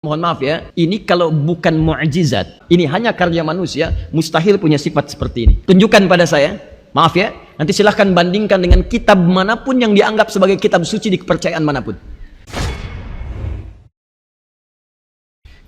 Mohon maaf ya, ini kalau bukan mukjizat, ini hanya karya manusia, mustahil punya sifat seperti ini. Tunjukkan pada saya, maaf ya, nanti silahkan bandingkan dengan kitab manapun yang dianggap sebagai kitab suci di kepercayaan manapun.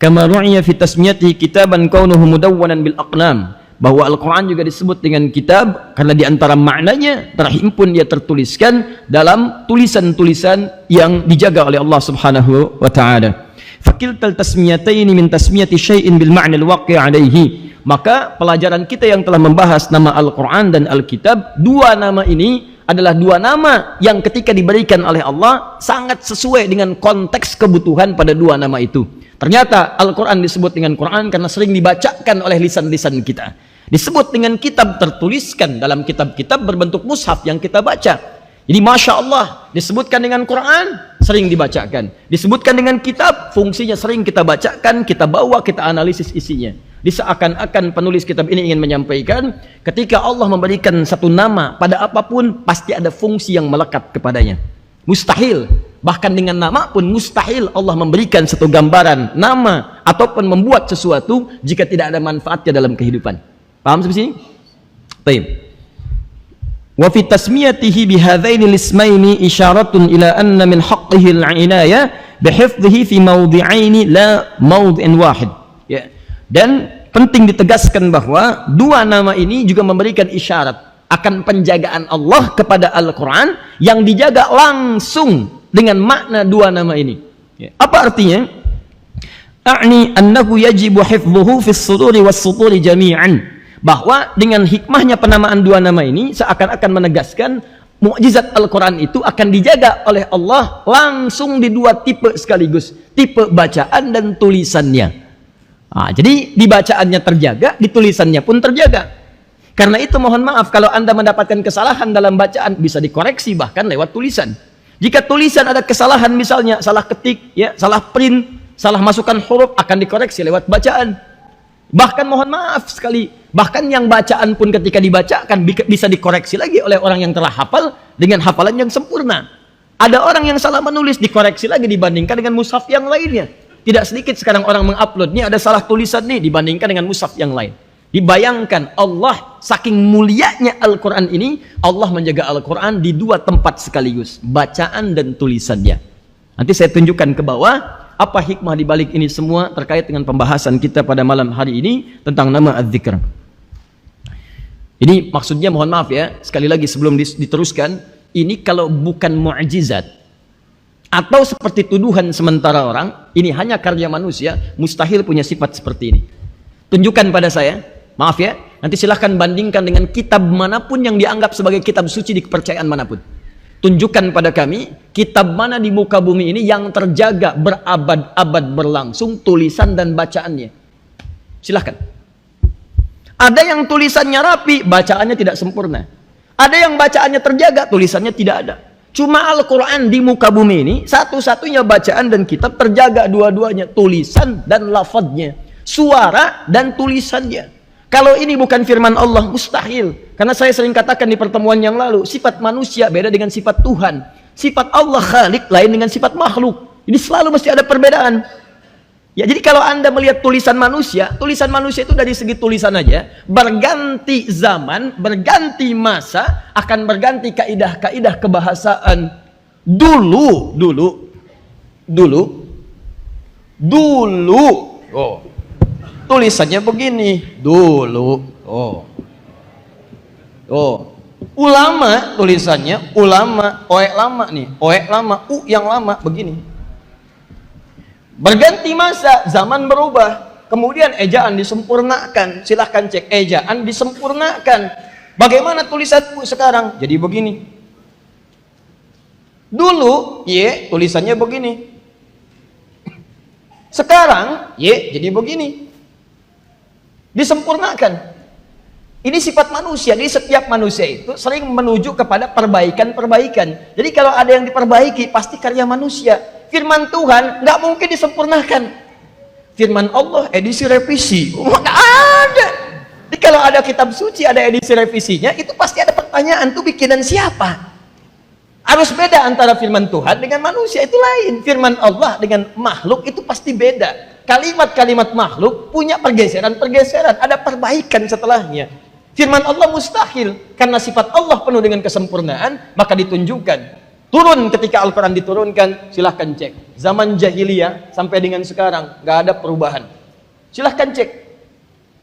Kama ru'iya fi tasmiyati kitaban kaunuhu mudawwanan bil aqlam, bahwa Al-Quran juga disebut dengan kitab karena diantara maknanya terhimpun, dia tertuliskan dalam tulisan-tulisan yang dijaga oleh Allah Subhanahu wa ta'ala. Fakiltal tasmiyataini min tasmiyati syai'in bil ma'na al-waqi' alaihi. Maka pelajaran kita yang telah membahas nama Al-Quran dan Alkitab, dua nama ini adalah dua nama yang ketika diberikan oleh Allah sangat sesuai dengan konteks kebutuhan pada dua nama itu. Ternyata Al-Quran disebut dengan Quran karena sering dibacakan oleh lisan-lisan kita. Disebut dengan kitab tertuliskan dalam kitab-kitab berbentuk mushaf yang kita baca. Jadi Masya Allah disebutkan dengan Quran, sering dibacakan. Disebutkan dengan kitab, fungsinya sering kita bacakan, kita bawa, kita analisis isinya. Seakan-akan penulis kitab ini ingin menyampaikan, ketika Allah memberikan satu nama pada apapun, pasti ada fungsi yang melekat kepadanya. Mustahil, bahkan dengan nama pun mustahil Allah memberikan satu gambaran nama ataupun membuat sesuatu jika tidak ada manfaatnya dalam kehidupan. Paham sampai sini? Baik. Wa fi tasmiyatihi bihadzaini al-ismaini isyaratun ila anna min haqqihi al-'inayah bihifdhihi fi mawdi'aini la mawdi'in wahid. Ya. Dan penting ditegaskan bahwa dua nama ini juga memberikan isyarat akan penjagaan Allah kepada Al-Quran yang dijaga langsung dengan makna dua nama ini. Ya. Apa artinya? A'ni annahu yajibu hifdhuhu fi as-suduri was-suturi jami'an. Bahwa dengan hikmahnya penamaan dua nama ini seakan-akan menegaskan mukjizat Al-Quran itu akan dijaga oleh Allah langsung di dua tipe sekaligus, tipe bacaan dan tulisannya. Jadi di bacaannya terjaga, di tulisannya pun terjaga. Karena itu mohon maaf kalau Anda mendapatkan kesalahan dalam bacaan, bisa dikoreksi bahkan lewat tulisan. Jika tulisan ada kesalahan, misalnya salah ketik, ya, salah print, salah masukkan huruf, akan dikoreksi lewat bacaan. Bahkan mohon maaf sekali, bahkan yang bacaan pun ketika dibacakan bisa dikoreksi lagi oleh orang yang telah hafal dengan hafalan yang sempurna. Ada orang yang salah menulis, dikoreksi lagi dibandingkan dengan mushaf yang lainnya. Tidak sedikit sekarang orang mengupload, ini ada salah tulisan nih dibandingkan dengan mushaf yang lain. Dibayangkan Allah saking mulianya Al-Quran ini, Allah menjaga Al-Quran di dua tempat sekaligus, bacaan dan tulisannya. Nanti saya tunjukkan ke bawah apa hikmah di balik ini semua terkait dengan pembahasan kita pada malam hari ini tentang nama Az-Zikr. Ini maksudnya mohon maaf ya, sekali lagi sebelum diteruskan, ini kalau bukan mukjizat atau seperti tuduhan sementara orang, ini hanya karya manusia, mustahil punya sifat seperti ini. Tunjukkan pada saya, maaf ya, nanti silahkan bandingkan dengan kitab manapun yang dianggap sebagai kitab suci di kepercayaan manapun. Tunjukkan pada kami kitab mana di muka bumi ini yang terjaga berabad-abad berlangsung tulisan dan bacaannya. Silahkan. Ada yang tulisannya rapi, bacaannya tidak sempurna. Ada yang bacaannya terjaga, tulisannya tidak ada. Cuma Al-Quran di muka bumi ini satu-satunya bacaan dan kitab terjaga dua-duanya, tulisan dan lafadznya, suara dan tulisannya. Kalau ini bukan firman Allah, mustahil. Karena saya sering katakan di pertemuan yang lalu, sifat manusia beda dengan sifat Tuhan. Sifat Allah Khalik lain dengan sifat makhluk. Ini selalu mesti ada perbedaan. Ya, jadi kalau Anda melihat tulisan manusia itu dari segi tulisan aja, berganti zaman, berganti masa, akan berganti kaidah-kaidah kebahasaan. Dulu. Oh. Tulisannya begini dulu. Ulama tulisannya ulama, oek lama nih, oek lama, yang lama begini. Berganti masa, zaman berubah, kemudian ejaan disempurnakan. Silahkan cek ejaan disempurnakan. Bagaimana tulisanmu sekarang? Jadi begini. Dulu, tulisannya begini. Sekarang, jadi begini. Disempurnakan. Ini sifat manusia. Jadi setiap manusia itu sering menuju kepada perbaikan-perbaikan. Jadi kalau ada yang diperbaiki, pasti karya manusia. Firman Tuhan nggak mungkin disempurnakan. Firman Allah edisi revisi, nggak ada. Jadi kalau ada kitab suci ada edisi revisinya, itu pasti ada pertanyaan, tuh bikinan siapa? Harus beda antara firman Tuhan dengan manusia, itu lain. Firman Allah dengan makhluk itu pasti beda. Kalimat-kalimat makhluk punya pergeseran-pergeseran, ada perbaikan setelahnya. Firman Allah mustahil, karena sifat Allah penuh dengan kesempurnaan, maka ditunjukkan. Turun ketika Al-Quran diturunkan, silahkan cek. Zaman jahiliyah sampai dengan sekarang, gak ada perubahan. Silahkan cek.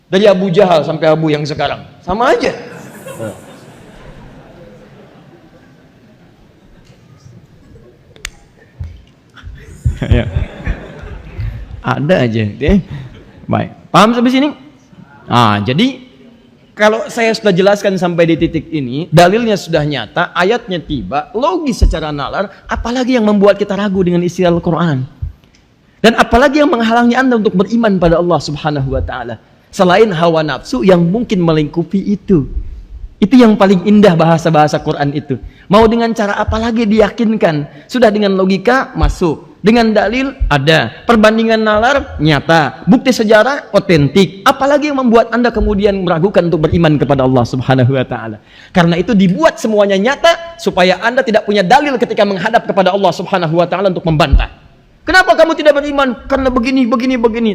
Dari Abu Jahal sampai Abu yang sekarang, sama aja. Ya. Ada aja deh. Baik, paham sampai sini? Jadi kalau saya sudah jelaskan sampai di titik ini, dalilnya sudah nyata, ayatnya tiba, logis secara nalar, apalagi yang membuat kita ragu dengan isi Al-Quran? Dan apalagi yang menghalangi Anda untuk beriman pada Allah Subhanahu wa Ta'ala? Selain hawa nafsu yang mungkin melingkupi itu. Itu yang paling indah bahasa-bahasa Quran itu. Mau dengan cara apa lagi diyakinkan? Sudah dengan logika masuk. Dengan dalil ada. Perbandingan nalar nyata. Bukti sejarah otentik. Apalagi yang membuat Anda kemudian meragukan untuk beriman kepada Allah Subhanahu wa Ta'ala? Karena itu dibuat semuanya nyata supaya Anda tidak punya dalil ketika menghadap kepada Allah Subhanahu wa Ta'ala untuk membantah. Kenapa kamu tidak beriman? Karena begini.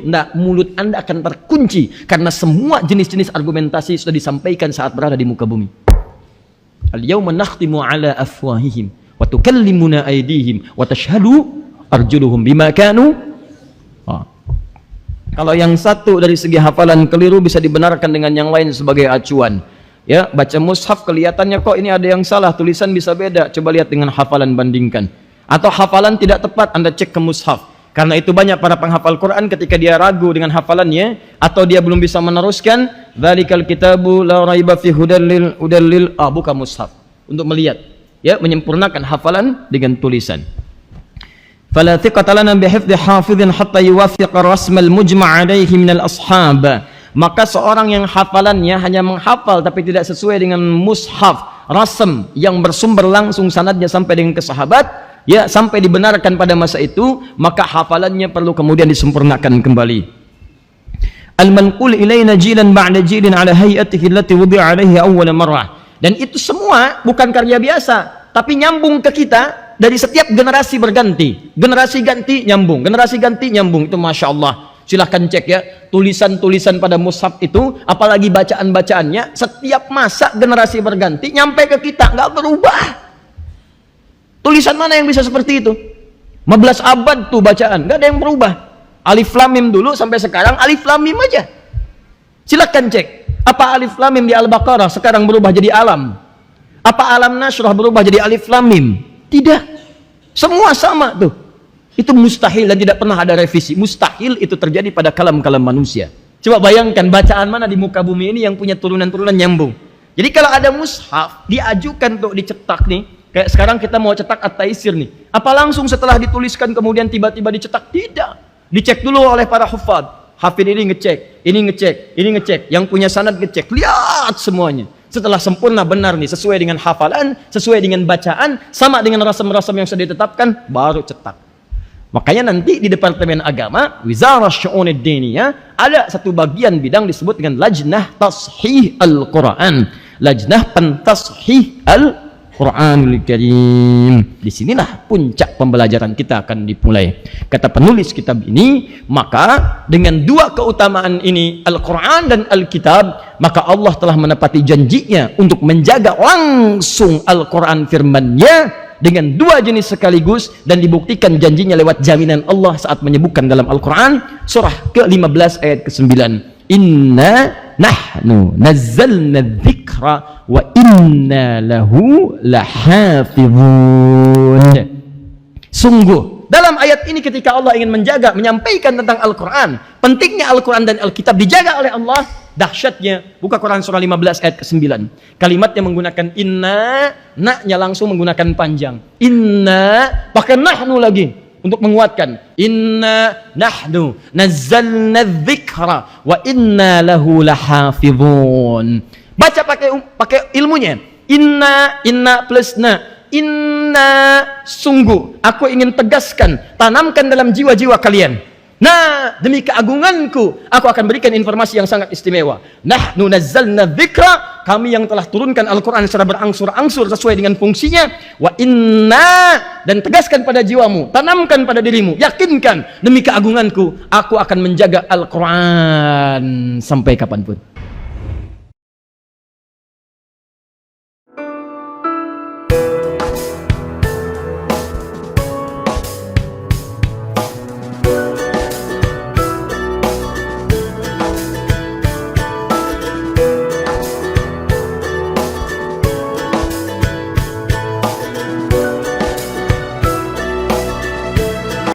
Nah, mulut Anda akan terkunci karena semua jenis-jenis argumentasi sudah disampaikan saat berada di muka bumi. Al-yawma nakhtimu ala afwahihim wa tukallimuna aydihim wa tashhadu arjuluhum bima kanu. Kalau yang satu dari segi hafalan keliru bisa dibenarkan dengan yang lain sebagai acuan. Ya, baca mushaf kelihatannya kok ini ada yang salah, tulisan bisa beda. Coba lihat dengan hafalan, bandingkan. Atau hafalan tidak tepat, Anda cek ke mushaf. Karena itu banyak para penghafal Quran ketika dia ragu dengan hafalannya atau dia belum bisa meneruskan, dzalikal kitabu la raiba fi hudallil buka mushaf untuk melihat, ya, menyempurnakan hafalan dengan tulisan. Fala thiqata lana bi hifdhi hafidhin hatta yuwaffiqa rasmal mujma' alaihi minal ashab. Maka seorang yang hafalannya hanya menghafal tapi tidak sesuai dengan mushaf, rasm yang bersumber langsung sanadnya sampai dengan ke sahabat, ya, sampai dibenarkan pada masa itu, maka hafalannya perlu kemudian disempurnakan kembali. Al-manqul ilaina jilan ba'da jilin ala hay'atihi allati wudi'a 'alaihi awwal marrah. Dan itu semua bukan karya biasa, tapi nyambung ke kita dari setiap generasi berganti. Generasi ganti nyambung, generasi ganti nyambung. Itu Masya Allah. Silahkan cek ya, tulisan-tulisan pada mushaf itu, apalagi bacaan-bacaannya, setiap masa generasi berganti, nyampe ke kita, nggak berubah. Tulisan mana yang bisa seperti itu? 15 abad tuh bacaan, nggak ada yang berubah. Alif lam mim dulu sampai sekarang alif lam mim aja. Silakan cek. Apa alif lam mim di Al-Baqarah sekarang berubah jadi alam? Apa alam nasrah berubah jadi alif lam mim? Tidak. Semua sama tuh. Itu mustahil dan tidak pernah ada revisi. Mustahil itu terjadi pada kalam-kalam manusia. Coba bayangkan bacaan mana di muka bumi ini yang punya turunan-turunan nyambung. Jadi kalau ada mushaf diajukan untuk dicetak nih, kayak sekarang kita mau cetak At-Taisir nih. Apa langsung setelah dituliskan kemudian tiba-tiba dicetak? Tidak. Dicek dulu oleh para hufad. Hafid ini ngecek, ini ngecek, ini ngecek. Yang punya sanad ngecek. Lihat semuanya. Setelah sempurna benar nih, sesuai dengan hafalan, sesuai dengan bacaan, sama dengan rasam-rasam yang sudah ditetapkan, baru cetak. Makanya nanti di Departemen Agama, Wizarah Syu'unid Diniyah, ada satu bagian bidang disebut dengan Lajnah Tashih Al-Quran. Lajnah Pentashih Al-Quranul Karim. Disinilah puncak pembelajaran kita akan dimulai. Kata penulis kitab ini, maka dengan dua keutamaan ini, Al-Quran dan Al-Kitab, maka Allah telah menepati janjinya untuk menjaga langsung Al-Quran firman-Nya dengan dua jenis sekaligus, dan dibuktikan janjinya lewat jaminan Allah saat menyebutkan dalam Al-Quran surah ke-15 ayat ke-9, inna nahnu nazzalna dzikra wa inna lahu lahafizun. Sungguh dalam ayat ini ketika Allah ingin menjaga, menyampaikan tentang Al-Quran, pentingnya Al-Quran dan Alkitab dijaga oleh Allah, dahsyatnya. Buka Quran surah 15 ayat ke-9. Kalimatnya menggunakan inna, na-nya langsung menggunakan panjang. Inna, pakai nahnu lagi untuk menguatkan. Inna nahnu nazzalna dzikra wa inna lahu lahafizun. Baca pakai ilmunya. Inna plus na. Inna, sungguh aku ingin tegaskan, tanamkan dalam jiwa-jiwa kalian. Nah, demi keagunganku aku akan berikan informasi yang sangat istimewa. Nahnu nazzalna dzikra kami yang telah turunkan Al-Quran secara berangsur-angsur sesuai dengan fungsinya. Wa inna, dan tegaskan pada jiwamu, tanamkan pada dirimu, yakinkan demi keagunganku, aku akan menjaga Al-Quran sampai kapanpun.